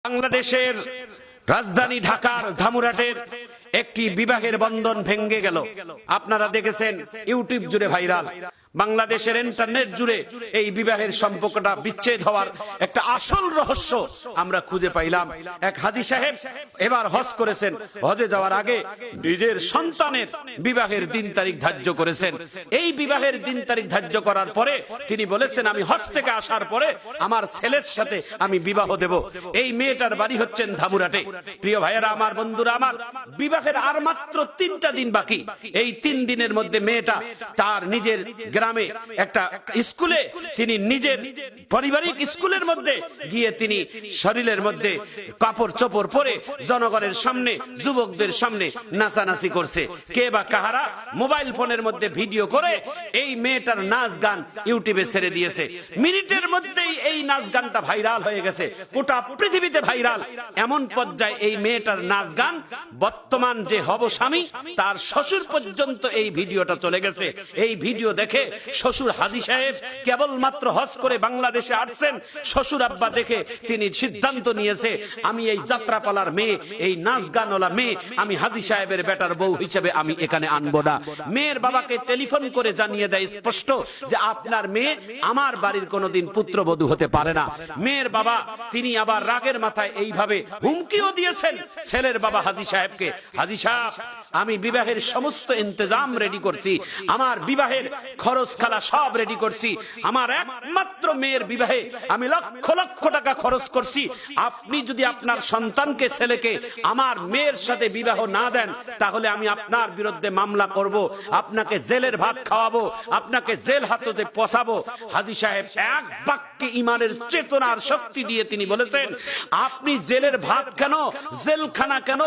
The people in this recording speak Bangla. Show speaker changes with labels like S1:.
S1: বাংলাদেশের রাজধানী ঢাকার ধামুরাটের একটি বিবাহের বন্ধন ভেঙে গেল। আপনারা দেখেছেন, ইউটিউব জুড়ে ভাইরাল। বাংলাদেশের ইন্টারনেট জুড়ে এই বিবাহের সম্পর্কটা বিচ্ছেদ হওয়ার একটা আসল রহস্য আমরা খুঁজে পাইলাম। এক হাজী সাহেব এবার হজ করেছেন। হজে যাওয়ার আগে নিজের সন্তানের বিবাহের দিন তারিখ ধার্য করেছেন। এই বিবাহের দিন তারিখ ধার্য করার পরে তিনি বলেছেন, আমি হজ থেকে আসার পরে আমার ছেলের সাথে আমি বিবাহ দেব। এই মেয়েটার বাড়ি হচ্ছেন ধামুরাটে। প্রিয় ভাইয়েরা আমার, বন্ধুরা আমার, বিবাহের আর মাত্র 3টা দিন বাকি। এই 3 দিনের মধ্যে মেয়েটা তার নিজের গ্রামে একটা স্কুলে, তিনি নিজের পারিবারিক স্কুলের মধ্যে গিয়ে তিনি শরীরের মধ্যে কাপড় চোপড় পরে জনগণের সামনে, যুবকদের সামনে নাচানাচি করছে। কে বা কাহারা মোবাইল ফোনের মধ্যে ভিডিও করে এই মেয়েটার নাচ গান ইউটিউবে ছেড়ে দিয়েছে। মিনিটের মধ্যেই এই নাচ গানটা ভাইরাল হয়ে গেছে, গোটা পৃথিবীতে ভাইরাল। এমন পর্যায়ে এই মেয়েটার নাচ গান বর্তমান যে হব স্বামী তার শ্বশুর পর্যন্ত এই ভিডিওটা চলে গেছে। এই ভিডিও দেখে শ্বশুর হাজী সাহেব কেবলমাত্র হজ করে বাংলাদেশে আসছেন। শ্বশুর আব্বা দেখে তিনি সিদ্ধান্ত নিয়েছে, আমি এই যাত্রাপালার মেয়ে, এই নাচ গানওয়ালা মেয়ে, আমি হাজী সাহেবের বেটার বউ হিসেবে আমি এখানে আনবো না। মেয়ের বাবাকে টেলিফোন করে জানিয়ে দেয় স্পষ্ট যে আপনার মেয়ে আমার বাড়ির কোনোদিন পুত্রবধূ হতে পারে না। মেয়ের বাবা তিনি আবার রাগের মাথায় এইভাবে হুমকিও দিয়েছেন ছেলের বাবা হাজী সাহেবকে, হাজী সাহেব, আমি বিবাহের সমস্ত ইন্তজাম রেডি করছি, আমার বিবাহের খরচ খালা সব রেডি করছি, আমার একমাত্র মেয়ের বিবাহে আমি লক্ষ লক্ষ টাকা খরচ করছি। আপনি যদি আপনার সন্তানকে, ছেলেকে আমার মেয়ের সাথে বিবাহ না দেন, তাহলে আমি আপনার বিরুদ্ধে মামলা করব, আপনাকে জেলের ভাত খাওয়াবো, আপনাকে জেল হাজতে পচাবো। হাজী সাহেব এক বাক্যে ইমানের চেতনার শক্তি দিয়ে তিনি বলেছেন, আপনি জেলের ভাত কেন, জেলখানা কেন,